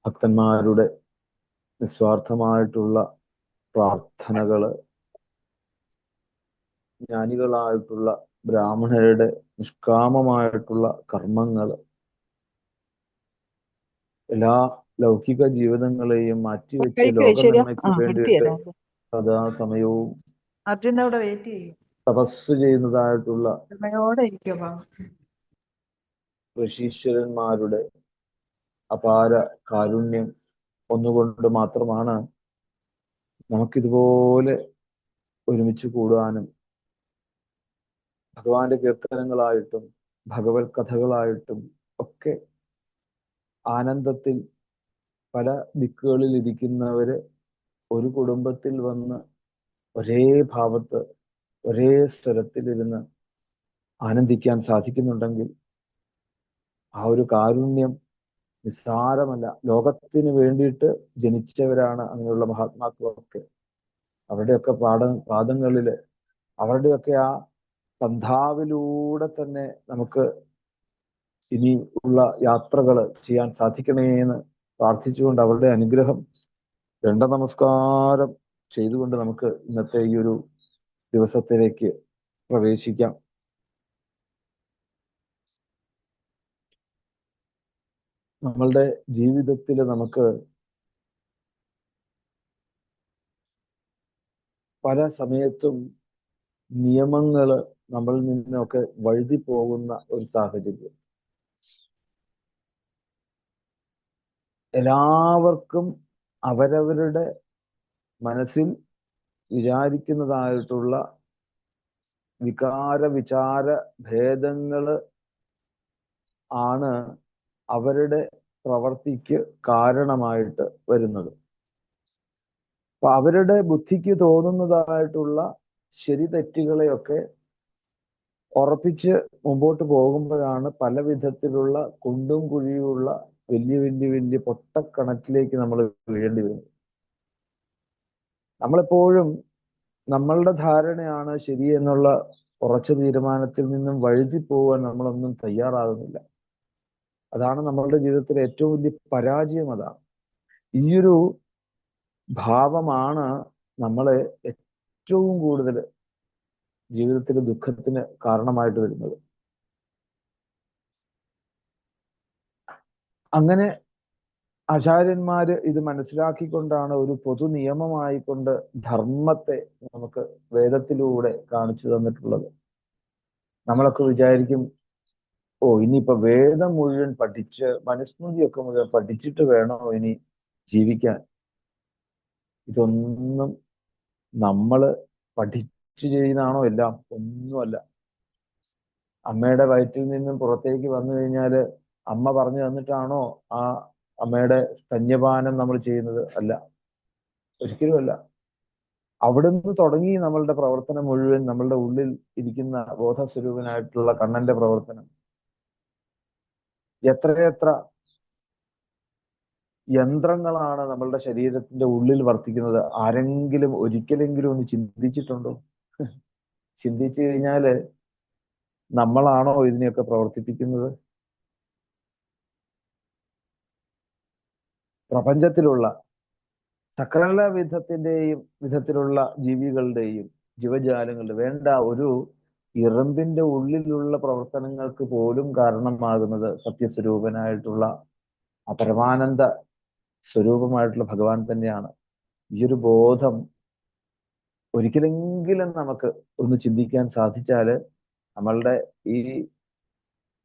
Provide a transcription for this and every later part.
ഭക്തന്മാരുടെ നിസ്വാർത്ഥമായിട്ടുള്ള പ്രാർത്ഥനകള്, ജ്ഞാനികളായിട്ടുള്ള ബ്രാഹ്മണരുടെ നിഷ്കാമമായിട്ടുള്ള കർമ്മങ്ങള് എല്ലാ ലൗകിക ജീവിതങ്ങളെയും മാറ്റിവെച്ച് ലോകനന്മയ്ക്ക് വേണ്ടിയിട്ട് സദാ സമയവും അർജുൻ്റെ അവിടെ വെയിറ്റ് ചെയ്യും. തപസ് ചെയ്യുന്നതായിട്ടുള്ള ഇരിക്കുമ്പോ ഋഷീശ്വരന്മാരുടെ അപാര കാരുണ്യം ഒന്നുകൊണ്ട് മാത്രമാണ് നമുക്കിതുപോലെ ഒരുമിച്ച് കൂടുവാനും ഭഗവാന്റെ കീർത്തനങ്ങളായിട്ടും ഭഗവത് കഥകളായിട്ടും ഒക്കെ ആനന്ദത്തിൽ പല ദിക്കുകളിൽ ഇരിക്കുന്നവര് ഒരു കുടുംബത്തിൽ വന്ന് ഒരേ ഭാവത്ത് ഒരേ സ്വരത്തിലിരുന്ന് ആനന്ദിക്കാൻ സാധിക്കുന്നുണ്ടെങ്കിൽ ആ ഒരു കാരുണ്യം നിസ്സാരമല്ല. ലോകത്തിന് വേണ്ടിയിട്ട് ജനിച്ചവരാണ് അങ്ങനെയുള്ള മഹാത്മാക്കളൊക്കെ. അവരുടെയൊക്കെ പാദങ്ങളില് അവരുടെയൊക്കെ ആ പന്ഥാവിലൂടെ തന്നെ നമുക്ക് ഇനി ഉള്ള യാത്രകൾ ചെയ്യാൻ സാധിക്കണേ എന്ന് പ്രാർത്ഥിച്ചുകൊണ്ട് അവരുടെ അനുഗ്രഹം നമസ്കാരം ചെയ്തുകൊണ്ട് നമുക്ക് ഇന്നത്തെ ഈ ഒരു ദിവസത്തിലേക്ക് പ്രവേശിക്കാം. നമ്മളുടെ ജീവിതത്തിൽ നമുക്ക് പല സമയത്തും നിയമങ്ങൾ നമ്മളിൽ നിന്നൊക്കെ വഴുതി പോകുന്ന ഒരു സാഹചര്യം. എല്ലാവർക്കും അവരവരുടെ മനസ്സിൽ വിചാരിക്കുന്നതായിട്ടുള്ള വിചാര ഭേദങ്ങള് ആണ് അവരുടെ പ്രവർത്തിക്ക് കാരണമായിട്ട് വരുന്നത്. അപ്പൊ അവരുടെ ബുദ്ധിക്ക് തോന്നുന്നതായിട്ടുള്ള ശരി തെറ്റുകളെയൊക്കെ ഉറപ്പിച്ച് മുമ്പോട്ട് പോകുമ്പോഴാണ് പല വിധത്തിലുള്ള കുണ്ടും കുഴിയുമുള്ള വലിയ പൊട്ടക്കിണറ്റിലേക്ക് നമ്മൾ വീഴേണ്ടി വരുന്നത്. നമ്മളെപ്പോഴും നമ്മളുടെ ധാരണയാണ് ശരി എന്നുള്ള ഉറച്ച തീരുമാനത്തിൽ നിന്നും വഴുതി പോകാൻ നമ്മളൊന്നും തയ്യാറാകുന്നില്ല. അതാണ് നമ്മളുടെ ജീവിതത്തിലെ ഏറ്റവും വലിയ പരാജയം. അതാണ് ഈയൊരു ഭാവമാണ് നമ്മളെ ഏറ്റവും കൂടുതൽ ജീവിതത്തിലെ ദുഃഖത്തിന് കാരണമായിട്ട് വരുന്നത്. അങ്ങനെ ആചാര്യന്മാര് ഇത് മനസ്സിലാക്കിക്കൊണ്ടാണ് ഒരു പൊതു നിയമമായിക്കൊണ്ട് ധർമ്മത്തെ നമുക്ക് വേദത്തിലൂടെ കാണിച്ചു തന്നിട്ടുള്ളത്. നമ്മളൊക്കെ വിചാരിക്കും, ഓ ഇനിയിപ്പോ വേദം മുഴുവൻ പഠിച്ച് മനുസ്മൃതിയൊക്കെ മുഴുവൻ പഠിച്ചിട്ട് വേണോ ഇനി ജീവിക്കാൻ. ഇതൊന്നും നമ്മൾ പഠിച്ചു ചെയ്യുന്നതാണോ? എല്ലാം ഒന്നുമല്ല. അമ്മയുടെ വയറ്റിൽ നിന്നും പുറത്തേക്ക് വന്നു കഴിഞ്ഞാൽ അമ്മ പറഞ്ഞു തന്നിട്ടാണോ ആ അമ്മയുടെ സ്തന്യപാനം നമ്മൾ ചെയ്യുന്നത്? അല്ല, ഒരിക്കലുമല്ല. അവിടുന്ന് തുടങ്ങി നമ്മളുടെ പ്രവർത്തനം മുഴുവൻ, നമ്മളുടെ ഉള്ളിൽ ഇരിക്കുന്ന ബോധസ്വരൂപനായിട്ടുള്ള കണ്ണന്റെ പ്രവർത്തനം. എത്രയെത്ര യന്ത്രങ്ങളാണ് നമ്മളുടെ ശരീരത്തിന്റെ ഉള്ളിൽ വർത്തിക്കുന്നത്. ആരെങ്കിലും ഒരിക്കലെങ്കിലും ഒന്ന് ചിന്തിച്ചിട്ടുണ്ടോ? ചിന്തിച്ചു കഴിഞ്ഞാല് നമ്മളാണോ ഇതിനെയൊക്കെ പ്രവർത്തിപ്പിക്കുന്നത്? പ്രപഞ്ചത്തിലുള്ള സകല വിധത്തിലുള്ള ജീവികളുടെയും ജീവജാലങ്ങളുടെ വേണ്ട ഒരു ഇറമ്പിന്റെ ഉള്ളിലുള്ള പ്രവർത്തനങ്ങൾക്ക് പോലും കാരണമാകുന്നത് സത്യസ്വരൂപനായിട്ടുള്ള ആ പരമാനന്ദ സ്വരൂപമായിട്ടുള്ള ഭഗവാൻ തന്നെയാണ്. ഈ ഒരു ബോധം ഒരിക്കലെങ്കിലും നമുക്ക് ഒന്ന് ചിന്തിക്കാൻ സാധിച്ചാല് നമ്മളുടെ ഈ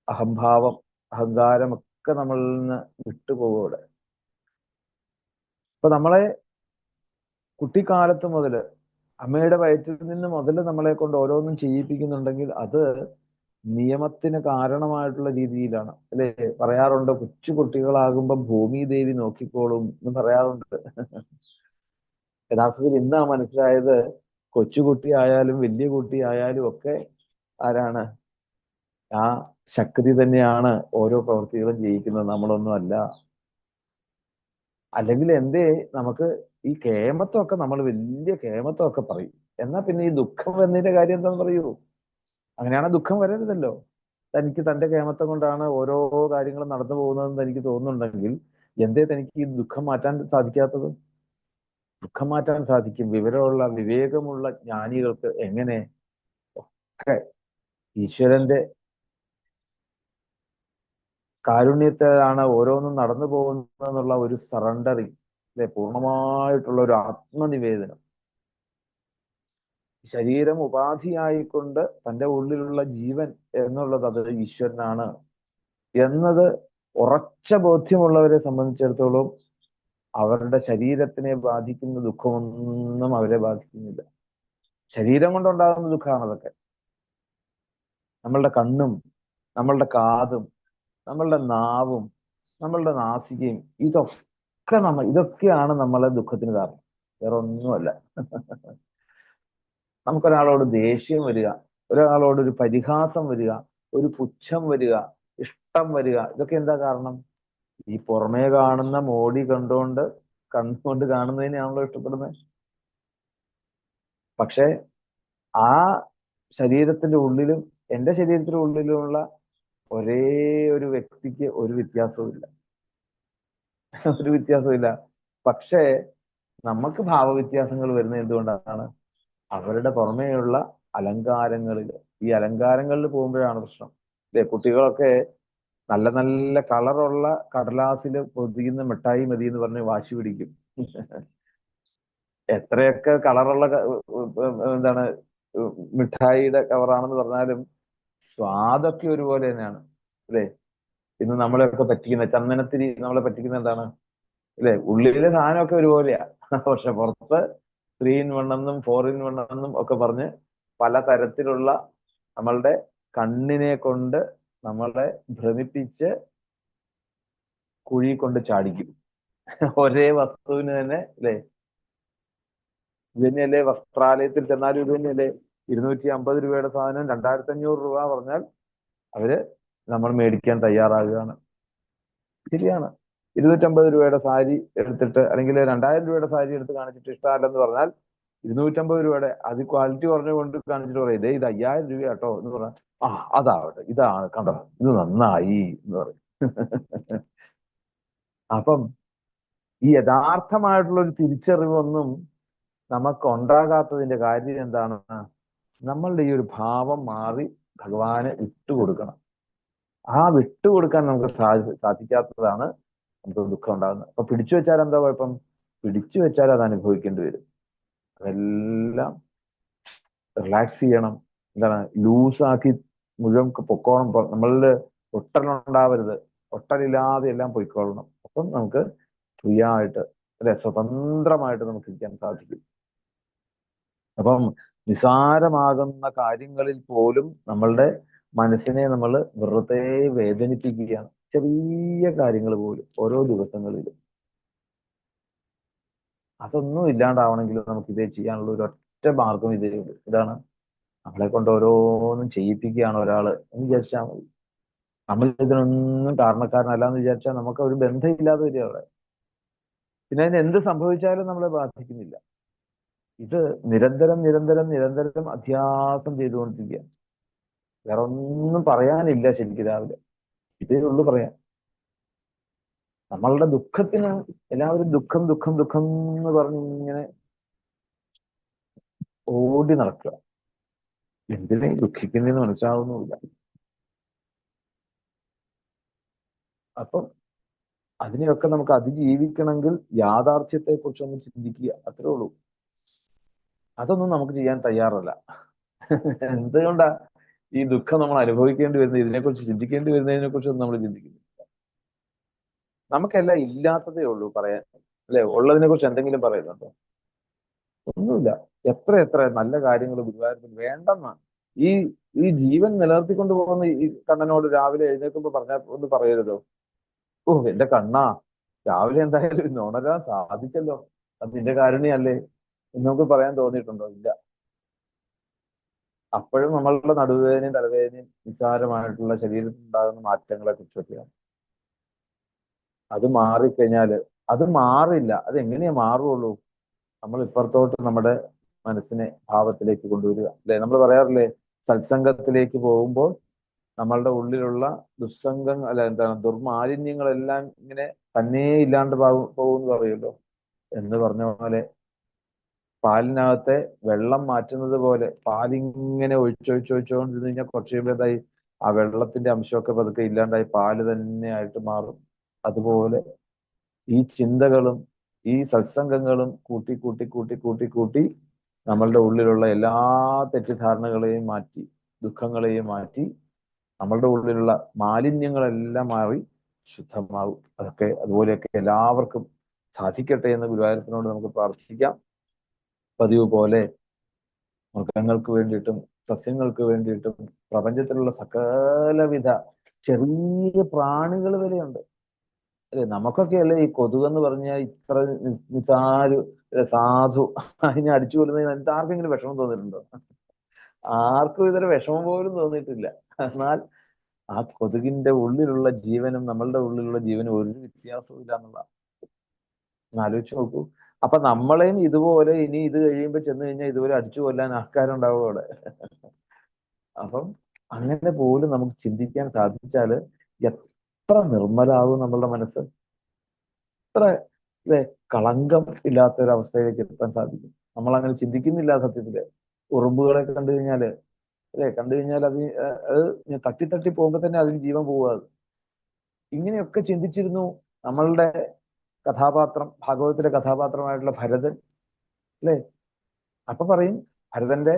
അഹങ്കാരമൊക്കെ നമ്മളിൽ നിന്ന് വിട്ടുപോകൂടെ. അപ്പൊ നമ്മളെ കുട്ടിക്കാലത്ത് മുതൽ അമ്മയുടെ വയറ്റിൽ നിന്ന് മുതൽ നമ്മളെ കൊണ്ട് ഓരോന്നും ചെയ്യിപ്പിക്കുന്നുണ്ടെങ്കിൽ അത് നിയമത്തിന് കാരണമായിട്ടുള്ള രീതിയിലാണ്. അല്ലേ? പറയാറുണ്ട്, കൊച്ചു കുട്ടികളാകുമ്പോൾ ഭൂമി ദേവി നോക്കിക്കോളും എന്ന് പറയാറുണ്ട്. യഥാർത്ഥത്തിൽ ഇന്നാ മനസ്സിലായത്, കൊച്ചുകുട്ടി ആയാലും വലിയ കുട്ടി ആയാലും ഒക്കെ ആരാണ്? ആ ശക്തി തന്നെയാണ് ഓരോ പ്രവൃത്തികളും ചെയ്യിക്കുന്നത്, നമ്മളൊന്നും അല്ല. അല്ലെങ്കിൽ എന്തേ നമുക്ക് ഈ കേമത്വമൊക്കെ, നമ്മൾ വലിയ കേമത്വമൊക്കെ പറയും, എന്നാ പിന്നെ ഈ ദുഃഖം എന്നതിന്റെ കാര്യം എന്താന്ന് പറയൂ? അങ്ങനെയാണ് ദുഃഖം വരരുതല്ലോ. തനിക്ക് തന്റെ കേമത്വം കൊണ്ടാണ് ഓരോ കാര്യങ്ങളും നടന്നു പോകുന്നതെന്ന് തനിക്ക് തോന്നുന്നുണ്ടെങ്കിൽ എന്തേ തനിക്ക് ഈ ദുഃഖം മാറ്റാൻ സാധിക്കാത്തത്? ദുഃഖം മാറ്റാൻ സാധിക്കും. വിവരമുള്ള വിവേകമുള്ള ജ്ഞാനികൾക്ക് എങ്ങനെ ഒക്കെ ഈശ്വരന്റെ കാരുണ്യത്തിലാണ് ഓരോന്നും നടന്നു പോകുന്നതെന്നുള്ള ഒരു സറണ്ടറിങ്, അല്ലെ, പൂർണ്ണമായിട്ടുള്ള ഒരു ആത്മനിവേദനം. ശരീരം ഉപാധിയായിക്കൊണ്ട് തൻ്റെ ഉള്ളിലുള്ള ജീവൻ എന്നുള്ളത് അത് ഈശ്വരനാണ് എന്നത് ഉറച്ച ബോധ്യമുള്ളവരെ സംബന്ധിച്ചിടത്തോളം അവരുടെ ശരീരത്തിനെ ബാധിക്കുന്ന ദുഃഖമൊന്നും അവരെ ബാധിക്കുന്നില്ല. ശരീരം കൊണ്ടുണ്ടാകുന്ന ദുഃഖമാണ് അതൊക്കെ. നമ്മളുടെ കണ്ണും നമ്മളുടെ കാതും നമ്മളുടെ നാവും നമ്മളുടെ നാസികയും ഇതൊക്കെയാണ് നമ്മളെ ദുഃഖത്തിന് കാരണം, വേറെ ഒന്നുമല്ല. നമുക്കൊരാളോട് ദേഷ്യം വരിക, ഒരാളോട് ഒരു പരിഹാസം വരിക, ഒരു പുച്ഛം വരിക, ഇഷ്ടം വരിക, ഇതൊക്കെ എന്താ കാരണം? ഈ പുറമേ കാണുന്ന മോടി കണ്ണുകൊണ്ട് കാണുന്നതിനെയാണല്ലോ ഇഷ്ടപ്പെടുന്നത്. പക്ഷെ ആ ശരീരത്തിന്റെ ഉള്ളിലും എൻ്റെ ശരീരത്തിന്റെ ഉള്ളിലുമുള്ള ഒരേ ഒരു വ്യക്തിക്ക് ഒരു വ്യത്യാസവും ഇല്ല. പക്ഷേ നമുക്ക് ഭാവവ്യത്യാസങ്ങൾ വരുന്നത് എന്തുകൊണ്ടാണ്? അവരുടെ പുറമേയുള്ള അലങ്കാരങ്ങളിൽ. ഈ അലങ്കാരങ്ങളിൽ പോകുമ്പോഴാണ് പ്രശ്നം, അല്ലെ? കുട്ടികളൊക്കെ നല്ല നല്ല കളറുള്ള കടലാസിൽ പൊതിയുന്ന മിഠായി മതി എന്ന് പറഞ്ഞ് വാശി പിടിക്കും. എത്രയൊക്കെ കളറുള്ള എന്താണ് മിഠായിയുടെ കവറാണെന്ന് പറഞ്ഞാലും സ്വാദൊക്കെ ഒരുപോലെ തന്നെയാണ്, അല്ലേ? ഇന്ന് നമ്മളെയൊക്കെ പറ്റിക്കുന്ന ചന്ദനത്തിരി നമ്മളെ പറ്റിക്കുന്ന എന്താണ്, അല്ലെ? ഉള്ളിലെ സാധനമൊക്കെ ഒരുപോലെയാ, പക്ഷെ പുറത്ത് 3-in-1 എന്നും 4-in-1 എന്നും ഒക്കെ പറഞ്ഞ് പലതരത്തിലുള്ള നമ്മളുടെ കണ്ണിനെ കൊണ്ട് നമ്മളെ ഭ്രമിപ്പിച്ച് കുഴി കൊണ്ട് ചാടിക്കും. ഒരേ വസ്തുവിന് തന്നെ, അല്ലെ? ഇത് തന്നെയല്ലേ വസ്ത്രാലയത്തിൽ ചെന്നാലും ഇത് തന്നെയല്ലേ? 250 രൂപയുടെ സാധനം 2500 രൂപ പറഞ്ഞാൽ അവര് നമ്മൾ മേടിക്കാൻ തയ്യാറാകുകയാണ്. ശരിയാണ്. 250 രൂപയുടെ സാരി എടുത്തിട്ട്, അല്ലെങ്കിൽ 2000 രൂപയുടെ സാരി എടുത്ത് കാണിച്ചിട്ട് ഇഷ്ടമല്ലെന്ന് പറഞ്ഞാൽ 250 രൂപയുടെ അത് ക്വാളിറ്റി കുറഞ്ഞുകൊണ്ട് കാണിച്ചിട്ട് പറയും, ഇത് 5000 രൂപ കേട്ടോ എന്ന് പറഞ്ഞാൽ, ആ അതാവട്ടെ, ഇതാണ് കണ്ടോ, ഇത് നന്നായി എന്ന് പറയും. അപ്പം ഈ യഥാർത്ഥമായിട്ടുള്ള ഒരു തിരിച്ചറിവൊന്നും നമുക്ക് ഉണ്ടാകാത്തതിന്റെ കാര്യം എന്താണ്? നമ്മളുടെ ഈ ഒരു ഭാവം മാറി ഭഗവാനെ വിട്ടുകൊടുക്കണം. ആ വിട്ടുകൊടുക്കാൻ നമുക്ക് സാധിക്കാത്തതാണ് നമുക്ക് ദുഃഖം ഉണ്ടാകുന്നത്. അപ്പൊ പിടിച്ചു വെച്ചാൽ എന്താ കുഴപ്പം? പിടിച്ചു വെച്ചാൽ അത് അനുഭവിക്കേണ്ടി വരും. അതെല്ലാം റിലാക്സ് ചെയ്യണം. എന്താണ്, ലൂസാക്കി മുഴുവൻ പൊക്കോണം. നമ്മളിൽ ഒട്ടലുണ്ടാവരുത്. ഒട്ടലില്ലാതെ എല്ലാം പൊയ്ക്കൊള്ളണം. അപ്പം നമുക്ക് ഫ്രീ ആയിട്ട്, അല്ലെ, സ്വതന്ത്രമായിട്ട് നമുക്ക് ഇരിക്കാൻ സാധിക്കും. അപ്പം നിസാരമാകുന്ന കാര്യങ്ങളിൽ പോലും നമ്മളുടെ മനസ്സിനെ നമ്മൾ വെറുതെ വേദനിപ്പിക്കുകയാണ്. ചെറിയ കാര്യങ്ങൾ പോലും ഓരോ ദിവസങ്ങളിലും. അതൊന്നും ഇല്ലാണ്ടാവണമെങ്കിൽ നമുക്ക് ഇതേ ചെയ്യാനുള്ള ഒരു ഒറ്റ മാർഗം ഇതേ ഉള്ളൂ. ഇതാണ്, നമ്മളെ കൊണ്ട് ഓരോന്നും ചെയ്യിപ്പിക്കുകയാണ് ഒരാള് എന്ന് വിചാരിച്ചാൽ മതി. നമ്മൾ ഇതിനൊന്നും കാരണക്കാരനല്ല എന്ന് വിചാരിച്ചാൽ നമുക്ക് ഒരു ബന്ധമില്ലാതെ വരിക അവിടെ. പിന്നെ അതിന് എന്ത് സംഭവിച്ചാലും നമ്മളെ ബാധിക്കുന്നില്ല. ഇത് നിരന്തരം നിരന്തരം നിരന്തരം അധ്യാസം ചെയ്തുകൊണ്ടിരിക്കുക. വേറെ ഒന്നും പറയാനില്ല ശരിക്കും രാവിലെ. ഇതേ ഉള്ളൂ പറയാൻ. നമ്മളുടെ ദുഃഖത്തിന് എല്ലാവരും ദുഃഖം ദുഃഖം ദുഃഖം എന്ന് പറഞ്ഞ് ഇങ്ങനെ ഓടി നടക്കുക. എന്തിനെ ദുഃഖിക്കുന്നതെന്ന് മനസ്സിലാവുന്നുമില്ല. അപ്പം അതിനെയൊക്കെ നമുക്ക് അതിജീവിക്കണമെങ്കിൽ യാഥാർത്ഥ്യത്തെ കുറിച്ചൊന്ന് ചിന്തിക്കുക, അത്രേ ഉള്ളൂ. അതൊന്നും നമുക്ക് ചെയ്യാൻ തയ്യാറല്ല. എന്തുകൊണ്ടാ ഈ ദുഃഖം നമ്മൾ അനുഭവിക്കേണ്ടി വരുന്നത്? ഇതിനെക്കുറിച്ച് ചിന്തിക്കേണ്ടി വരുന്നതിനെ കുറിച്ചൊന്നും നമ്മൾ ചിന്തിക്കുന്നില്ല. നമുക്കെല്ലാം ഇല്ലാത്തതേ ഉള്ളൂ പറയാൻ, അല്ലെ? ഉള്ളതിനെ കുറിച്ച് എന്തെങ്കിലും പറയുന്നുണ്ടോ? ഒന്നുമില്ല. എത്ര എത്ര നല്ല കാര്യങ്ങൾ ഗുരുവായൂരത്തിൽ വേണ്ടെന്ന ഈ ഈ ജീവൻ നിലനിർത്തിക്കൊണ്ട് പോകുന്ന ഈ കണ്ണനോട് രാവിലെ എഴുന്നേൽക്കുമ്പോൾ പറഞ്ഞാൽ ഒന്ന് പറയരുതോ, ഓ എന്റെ കണ്ണാ, രാവിലെ എന്തായാലും ഇന്ന് ഉണരാൻ സാധിച്ചല്ലോ, അത് നിന്റെ കാരുണ്യല്ലേ എന്ന് നമുക്ക് പറയാൻ തോന്നിയിട്ടുണ്ടോ? ഇല്ല. അപ്പോഴും നമ്മളുടെ നടുവേദനയും തലവേദനയും നിസ്സാരമായിട്ടുള്ള ശരീരത്തിൽ ഉണ്ടാകുന്ന മാറ്റങ്ങളെ കുറിച്ചൊക്കെയാണ്. അത് മാറിക്കഴിഞ്ഞാല് അത് മാറില്ല. അത് എങ്ങനെയാ മാറുള്ളൂ? നമ്മൾ ഇപ്പുറത്തോട്ട് നമ്മുടെ മനസ്സിനെ ഭാവത്തിലേക്ക് കൊണ്ടുവരിക, അല്ലെ? നമ്മൾ പറയാറില്ലേ, സത്സംഗത്തിലേക്ക് പോകുമ്പോൾ നമ്മളുടെ ഉള്ളിലുള്ള ദുസ്സംഗങ്ങൾ അല്ല എന്താണ് ദുർമാലിന്യങ്ങളെല്ലാം ഇങ്ങനെ തന്നെ ഇല്ലാണ്ട് പോകുമെന്ന് പറയുമല്ലോ. എന്ന് പറഞ്ഞ പോലെ പാലിനകത്തെ വെള്ളം മാറ്റുന്നത് പോലെ പാലിങ്ങനെ ഒഴിച്ചൊഴിച്ചൊഴിച്ചോണ്ടിരുന്ന് കഴിഞ്ഞാൽ കുറച്ച് കഴിയുമ്പോഴായി ആ വെള്ളത്തിന്റെ അംശമൊക്കെ പതുക്കെ ഇല്ലാണ്ടായി പാല് തന്നെ ആയിട്ട് മാറും. അതുപോലെ ഈ ചിന്തകളും ഈ സത്സംഗങ്ങളും കൂട്ടി കൂട്ടി കൂട്ടി കൂട്ടി കൂട്ടി നമ്മളുടെ ഉള്ളിലുള്ള എല്ലാ തെറ്റിദ്ധാരണകളെയും മാറ്റി ദുഃഖങ്ങളെയും മാറ്റി നമ്മളുടെ ഉള്ളിലുള്ള മാലിന്യങ്ങളെല്ലാം മാറി ശുദ്ധമാവും. അതൊക്കെ അതുപോലെയൊക്കെ എല്ലാവർക്കും സാധിക്കട്ടെ എന്ന് ഗുരുവായൂരപ്പനോട് നമുക്ക് പ്രാർത്ഥിക്കാം. പതിവ് പോലെ മൃഗങ്ങൾക്ക് വേണ്ടിയിട്ടും സസ്യങ്ങൾക്ക് വേണ്ടിയിട്ടും പ്രപഞ്ചത്തിലുള്ള സകലവിധ ചെറിയ പ്രാണികൾ വരെയുണ്ട്. അല്ലെ, നമുക്കൊക്കെ അല്ലേ ഈ കൊതുകെന്ന് പറഞ്ഞാൽ ഇത്ര നിസാരു സാധു അതിനെ അടിച്ചു കൊല്ലുന്നതിന് എന്നിട്ട് ആർക്കെങ്കിലും വിഷമം തോന്നിയിട്ടുണ്ടോ? ആർക്കും ഇതൊരു വിഷമം പോലും തോന്നിയിട്ടില്ല. എന്നാൽ ആ കൊതുകിന്റെ ഉള്ളിലുള്ള ജീവനും നമ്മളുടെ ഉള്ളിലുള്ള ജീവനും ഒരു വ്യത്യാസവും ഇല്ല എന്നുള്ള ആലോചിച്ച് നോക്കൂ. അപ്പൊ നമ്മളെയും ഇതുപോലെ ഇനി ഇത് കഴിയുമ്പോൾ ചെന്ന് കഴിഞ്ഞാൽ ഇതുപോലെ അടിച്ചു കൊല്ലാൻ ആൾക്കാരുണ്ടാവും അവിടെ. അപ്പം അങ്ങനെ പോലും നമുക്ക് ചിന്തിക്കാൻ സാധിച്ചാല് എത്ര നിർമ്മലാവും നമ്മളുടെ മനസ്സ്, എത്ര അല്ലെ കളങ്കം ഇല്ലാത്ത ഒരു അവസ്ഥയിലേക്ക് എത്താൻ സാധിക്കും. നമ്മൾ അങ്ങനെ ചിന്തിക്കുന്നില്ല സത്യത്തില്. ഉറുമ്പുകളെ കണ്ടു കഴിഞ്ഞാല് അല്ലെ കണ്ടു കഴിഞ്ഞാൽ അത് തട്ടി തട്ടി പോകുമ്പോ തന്നെ അതിന് ജീവൻ പോവുക. ഇങ്ങനെയൊക്കെ ചിന്തിച്ചിരുന്നു നമ്മളുടെ കഥാപാത്രം, ഭാഗവതത്തിലെ കഥാപാത്രമായിട്ടുള്ള ഭരതൻ അല്ലെ. അപ്പൊ പറയും ഭരതന്റെ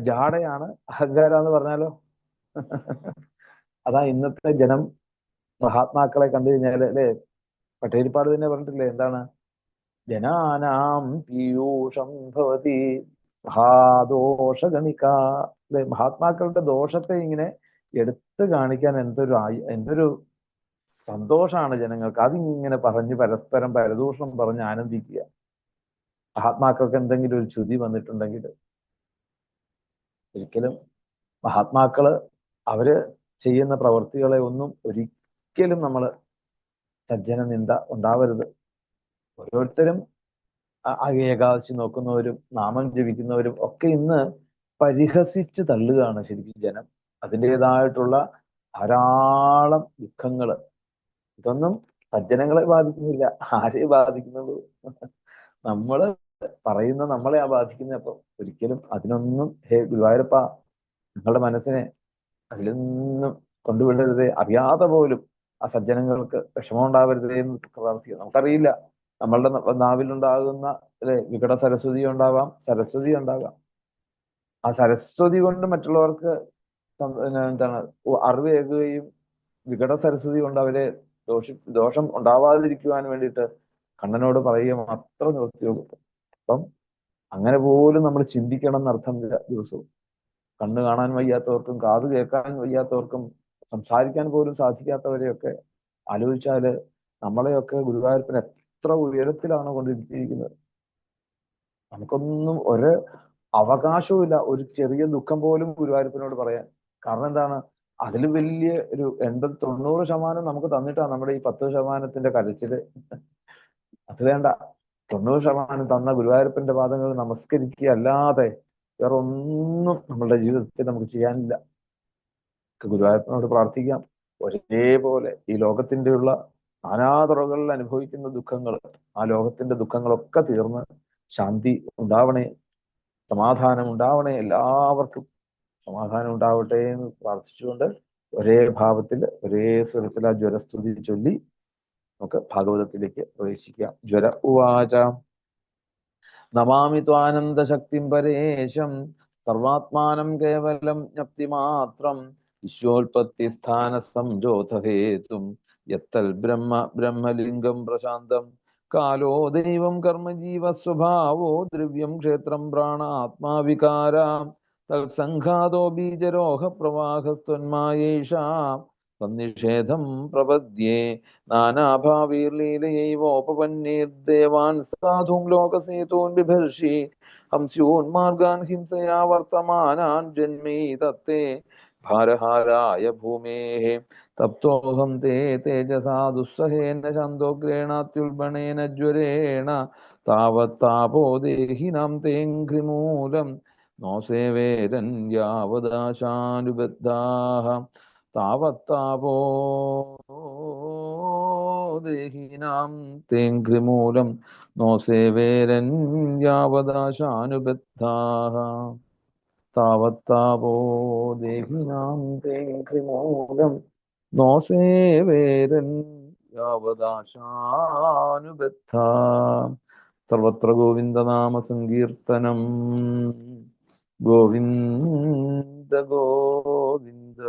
ജാടയാണ് അഹങ്കാരം എന്ന് പറഞ്ഞാലോ. അതാ ഇന്നത്തെ ജനം മഹാത്മാക്കളെ കണ്ടു കഴിഞ്ഞാല് അല്ലെ, പട്ടേരിപ്പാട് തന്നെ പറഞ്ഞിട്ടില്ലേ എന്താണ്, ജനാനാം പീയൂഷം ഭവതി മഹാദോഷഗണിക. അല്ലെ, മഹാത്മാക്കളുടെ ദോഷത്തെ ഇങ്ങനെ എടുത്തു കാണിക്കാൻ എന്തൊരു സന്തോഷമാണ് ജനങ്ങൾക്ക്. അതിങ്ങനെ പറഞ്ഞ് പരസ്പരം പരദൂഷണം പറഞ്ഞ് ആനന്ദിക്കുക. മഹാത്മാക്കൾക്ക് എന്തെങ്കിലും ഒരു ചുതി വന്നിട്ടുണ്ടെങ്കിൽ ഒരിക്കലും മഹാത്മാക്കള് അവര് ചെയ്യുന്ന പ്രവർത്തികളെ ഒന്നും ഒരിക്കലും നമ്മൾ സജ്ജന നിന്ദ ഉണ്ടാവരുത്. ഓരോരുത്തരും ഏകാദശി നോക്കുന്നവരും നാമം ജപിക്കുന്നവരും ഒക്കെ ഇന്ന് പരിഹസിച്ച് തള്ളുകയാണ് ശരിക്കും ജനം. അതിൻ്റെതായിട്ടുള്ള ധാരാളം ദുഃഖങ്ങള്. ഇതൊന്നും സജ്ജനങ്ങളെ ബാധിക്കുന്നില്ല. ആരെയും ബാധിക്കുന്നുള്ളൂ? നമ്മള് പറയുന്ന നമ്മളെയാ ബാധിക്കുന്നത്. അപ്പൊ ഒരിക്കലും അതിനൊന്നും ഹേ ഗുരുവായൂരപ്പ നിങ്ങളുടെ മനസ്സിനെ അതിലൊന്നും കൊണ്ടുവിടരുതേ. അറിയാതെ പോലും ആ സജ്ജനങ്ങൾക്ക് വിഷമം ഉണ്ടാവരുതേ എന്ന് പ്രാർത്ഥിക്കുക. നമുക്കറിയില്ല നമ്മളുടെ നാവിലുണ്ടാകുന്ന അല്ലെ വികട സരസ്വതി ഉണ്ടാവാം, സരസ്വതി ഉണ്ടാകാം. ആ സരസ്വതി കൊണ്ട് മറ്റുള്ളവർക്ക് എന്താണ് അറിവേകുകയും വികട സരസ്വതി കൊണ്ട് അവരെ ദോഷം ഉണ്ടാവാതിരിക്കുവാൻ വേണ്ടിയിട്ട് കണ്ണനോട് പറയുക മാത്രം നിവൃത്തിയുള്ളൂ. അപ്പം അങ്ങനെ പോലും നമ്മൾ ചിന്തിക്കണം എന്നർത്ഥം ദിവസവും. കണ്ണ് കാണാൻ വയ്യാത്തവർക്കും കാത് കേൾക്കാൻ വയ്യാത്തവർക്കും സംസാരിക്കാൻ പോലും സാധിക്കാത്തവരെയൊക്കെ ആലോചിച്ചാല് നമ്മളെയൊക്കെ ഗുരുവായൂരപ്പൻ എത്ര ഉയരത്തിലാണ് കൊണ്ടിരിക്കുന്നത്. നമുക്കൊന്നും ഒരു അവകാശവും ഇല്ല ഒരു ചെറിയ ദുഃഖം പോലും ഗുരുവായൂരപ്പനോട് പറയാൻ. കാരണം എന്താണ്, അതിൽ വലിയ ഒരു 80-90% നമുക്ക് തന്നിട്ടാണ് നമ്മുടെ ഈ 10% കരച്ചില്. അത് വേണ്ട, 90% തന്ന ഗുരുവായൂരപ്പന്റെ പാദങ്ങൾ നമസ്കരിക്കുക അല്ലാതെ വേറെ ഒന്നും നമ്മളുടെ ജീവിതത്തിൽ നമുക്ക് ചെയ്യാനില്ല. ഗുരുവായൂരപ്പനോട് പ്രാർത്ഥിക്കാം ഒരേപോലെ ഈ ലോകത്തിന്റെ ഉള്ള നാനാതുറകളിൽ അനുഭവിക്കുന്ന ദുഃഖങ്ങൾ, ആ ലോകത്തിന്റെ ദുഃഖങ്ങളൊക്കെ തീർന്ന് ശാന്തി ഉണ്ടാവണേ, സമാധാനം ഉണ്ടാവണേ, എല്ലാവർക്കും സമാധാനം ഉണ്ടാവട്ടെ എന്ന് പ്രാർത്ഥിച്ചുകൊണ്ട് ഒരേ ഭാവത്തിൽ ഒരേ സ്വരത്തിൽ ആ ജ്വരസ്തുതി ചൊല്ലി നമുക്ക് ഭാഗവതത്തിലേക്ക് പ്രവേശിക്കാം. ജ്വര ഉവാച നമാമി ത്വാനന്ദശക്തിം പരേശം സർവാത്മാനം കേവലം ജ്ഞപ്തിമാത്രം വിശ്വോൽപത്തി സ്ഥാന സംജോതഹേതും യത്തൽ ബ്രഹ്മലിംഗം പ്രശാന്തം കാലോ ദൈവം കർമ്മജീവ സ്വഭാവോ ദ്രവ്യം ക്ഷേത്രം പ്രാണ ആത്മാവികാരാം തത്സംഘാതോ ബീജരോഹ പ്രവാഹസ്ത്വന്മായേഷാം തന്നിഷേധം പ്രപദ്യേ നാനാഭാവീർലീലയൈവോപപന്നീർദേവാൻ സാധും ലോകസേതൂൻ ബിഭർഷി ഹംസ്യോന്മാർഗാൻ ഹിംസയാ വർത്തമാനാൻ ജന്മീ തത്തേ ഭാരഹാരായ ഭൂമേഃ തപ്തോഹം തേ തേജസാ ദുസ്സഹേന ശാന്തോഗ്രേണാത്യുൽബണേന ജ്വരേണ താവത്താപോ ദേഹിനാം തേഘ്രിമൂലം നോ സേവേരൻ യാവദാശാനുബദ്ധാഃ താവത്താപോ ദേഹിനാം തേങ്കൃമൂലം നോ സേവേരൻ യാവദാശാനുബദ്ധാഃ താവത്താപോ ദേഹിനാം തേങ്കൃമൂലം നോ സേവേരൻ യാവദാശാനുബദ്ധാഃ സർവത്ര ഗോവിന്ദനാമ സങ്കീർത്തനം ഗോവിന്ദ ഗോവിന്ദ.